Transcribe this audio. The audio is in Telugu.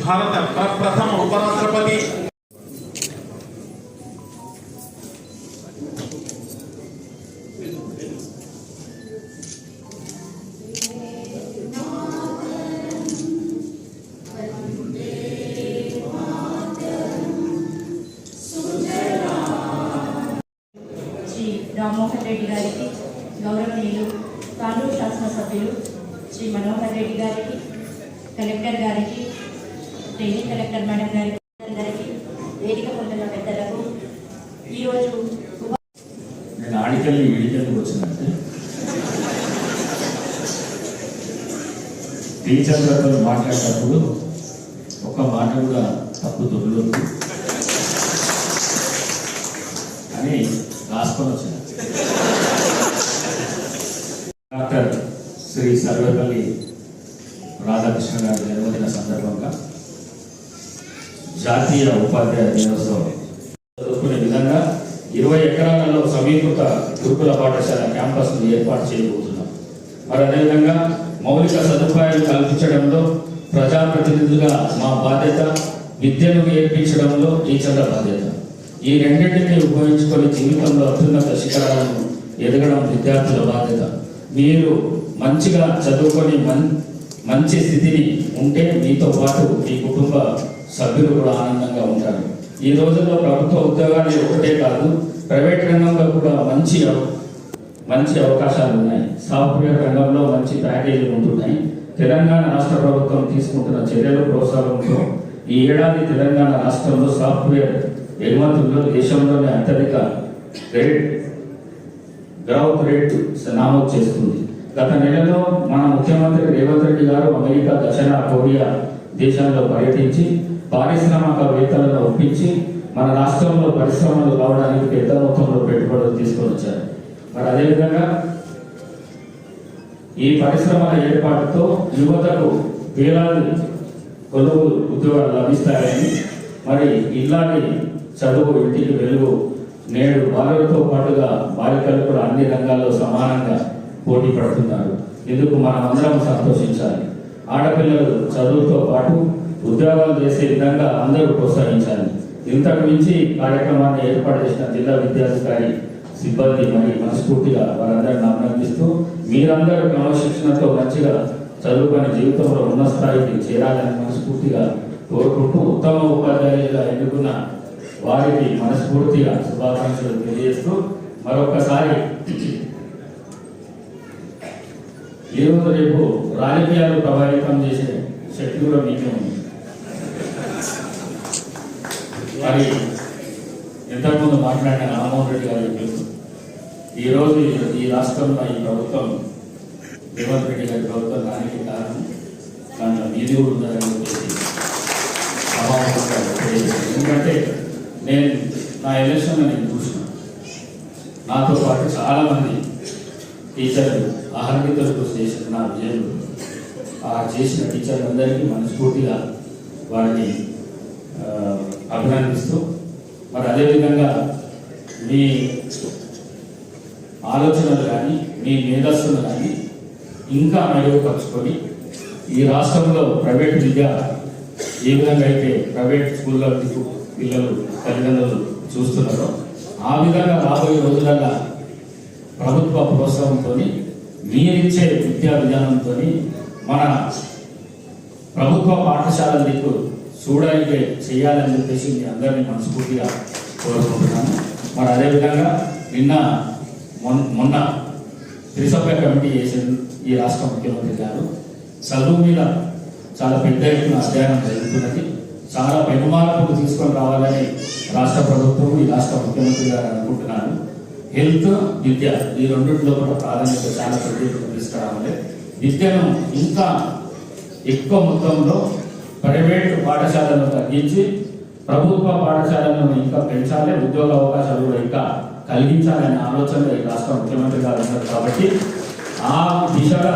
భారత ప్రథమ ఉపరాష్ట్రపతి రామ్మోహన్ రెడ్డి గారికి, గౌరవనీయులు తాలూరు శాసనసభ్యులు శ్రీ మనోహర్ రెడ్డి గారికి, కలెక్టర్ గారికి, ట్రైనింగ్ కలెక్టర్ మేడం గారికి, అందరికీ వేదిక పొందిన పెద్దలకు ఈరోజు నేను ఆడికెళ్ళి ఈడికెళ్ళి వచ్చినట్టే టీచర్లతో మాట్లాడేటప్పుడు ఒక మాట కూడా తప్పు దొరకదు అని రాసుకొని వచ్చిన డాక్టర్ శ్రీ సర్వేపల్లి రాధాకృష్ణ గారి జన్మదిన సందర్భంగా జాతీయ ఉపాధ్యాయ దినోత్సవం జరుపుకునే విధంగా 20 ఎకరాలలో సమీకృత గురుకుల పాఠశాల క్యాంపస్ను ఏర్పాటు చేయబోతున్నాం. మరి అదేవిధంగా మౌలిక సదుపాయాలు కల్పించడంలో ప్రజాప్రతినిధులుగా మా బాధ్యత, విద్యను నేర్పించడంలో టీచర్ల బాధ్యత. ఈ రెండింటినీ ఉపయోగించుకొని జీవితంలో అత్యున్నత శిఖరాలను ఎదగడం విద్యార్థుల బాధ్యత. మీరు మంచిగా చదువుకొని మంచి స్థితిని ఉంటే మీతో పాటు మీ కుటుంబ సభ్యులు కూడా ఆనందంగా ఉంటారు. ఈ రోజుల్లో ప్రభుత్వ ఉద్యోగాలు ఒకటే కాదు, ప్రైవేట్ రంగంలో కూడా మంచి అవకాశాలు ఉన్నాయి. సాఫ్ట్వేర్ రంగంలో మంచి ప్యాకేజీలు ఉంటున్నాయి. తెలంగాణ రాష్ట్ర ప్రభుత్వం తీసుకుంటున్న చర్యలు ప్రోత్సాహంతో ఈ ఏడాది తెలంగాణ రాష్ట్రంలో సాఫ్ట్వేర్ ఎగుమతుల్లో దేశంలోనే అత్యధిక గ్రోత్ రేట్ నమోదు చేస్తుంది. గత నెలలో మన ముఖ్యమంత్రి రేవంత్ రెడ్డి గారు అమెరికా, దక్షిణ కొరియా దేశాల్లో పర్యటించి పారిశ్రామికవేత్తలను ఒప్పించి మన రాష్ట్రంలో పరిశ్రమలు రావడానికి పెద్ద మొత్తంలో పెట్టుబడులు తీసుకొని వచ్చారు. మరి అదేవిధంగా ఈ పరిశ్రమల ఏర్పాటుతో యువతకు వేలాది కొలువు ఉద్యోగాలు లభిస్తాయని, మరి ఇలాంటి చదువు ఇంటికి వెలుగు నేడు బాలులతో పాటుగా బాలికలు కూడా అన్ని రంగాల్లో సమానంగా పోటీ పడుతున్నారు. ఇందుకు మనం అందరం సంతోషించాలి. ఆడపిల్లలు చదువుతో పాటు ఉద్యోగాలు చేసే విధంగా అందరూ ప్రోత్సహించాలి. ఇంతకు మించి కార్యక్రమాన్ని ఏర్పాటు చేసిన జిల్లా విద్యాధికారి సిబ్బంది మరి మనస్ఫూర్తిగా వారందరిని అభినందిస్తూ మీరందరూ క్రమశిక్షణతో మంచిగా చదువుకునే జీవితంలో ఉన్న స్థాయికి చేరాలని మనస్ఫూర్తిగా కోరుకుంటూ ఉత్తమ ఉపాధ్యాయులుగా ఎన్నుకున్న వారికి మనస్ఫూర్తిగా శుభాకాంక్షలు తెలియజేస్తూ మరొకసారి ఈరోజు రేపు రాజకీయాలు ప్రభావితం చేసే శక్తి కూడా మీకే ఉంది. మరి ఇంతకుముందు మాట్లాడిన రామ్మోహన్ రెడ్డి గారు చెప్పారు, ఈరోజు ఈ రాష్ట్రంలో ఈ ప్రభుత్వం రేవంత్ రెడ్డి గారి ప్రభుత్వం దానికి కారణం దాంట్లో మీది కూడా ఉందని చెప్పేసి ఎందుకంటే నేను నా ఎలక్షన్లో నేను చూసిన నాతో పాటు చాలామంది టీచర్లు ఆహ్లాదితులు కృషి చేసిన నా విజయం చేసిన టీచర్లందరికీ మనస్ఫూర్తిగా వారిని అభినందిస్తూ, మరి అదేవిధంగా మీ ఆలోచనలు కానీ మీ మేధస్సును కానీ ఇంకా మెరుగుపరుచుకొని ఈ రాష్ట్రంలో ప్రైవేట్ విద్య ఏ విధంగా అయితే ప్రైవేట్ స్కూల్లో పిల్లలు తల్లిదండ్రులు చూస్తున్నారో ఆ విధంగా రాబోయే రోజులలో ప్రభుత్వ ప్రోత్సాహంతో మీరిచ్చే విద్యా విధానంతో మన ప్రభుత్వ పాఠశాలల దిక్కు చూడడానికి చేయాలని చెప్పేసి మీ అందరినీ మనస్ఫూర్తిగా కోరుకుంటున్నాను. మరి అదేవిధంగా మొన్న త్రిసభ్య కమిటీ చేసిన ఈ రాష్ట్ర ముఖ్యమంత్రి గారు చదువు మీద చాలా పెద్ద ఎత్తున అధ్యయనం జరుగుతున్నది. చాలా పెనుమార్పులు తీసుకొని రావాలని రాష్ట్ర ప్రభుత్వం ఈ రాష్ట్ర ముఖ్యమంత్రి గారు అనుకుంటున్నారు. హెల్త్, విద్య ఈ రెండింటిలో కూడా ప్రాధాన్యత చాలా ప్రత్యేకత తీసుకురావాలి. విద్యను ఇంకా ఎక్కువ మొత్తంలో ప్రైవేటు పాఠశాలను తగ్గించి ప్రభుత్వ పాఠశాలను ఇంకా పెంచాలి, ఉద్యోగ అవకాశాలు కూడా ఇంకా కలిగించాలనే ఆలోచన ఈ రాష్ట్ర ముఖ్యమంత్రి గారు ఉన్నారు. కాబట్టి ఆ దిశగా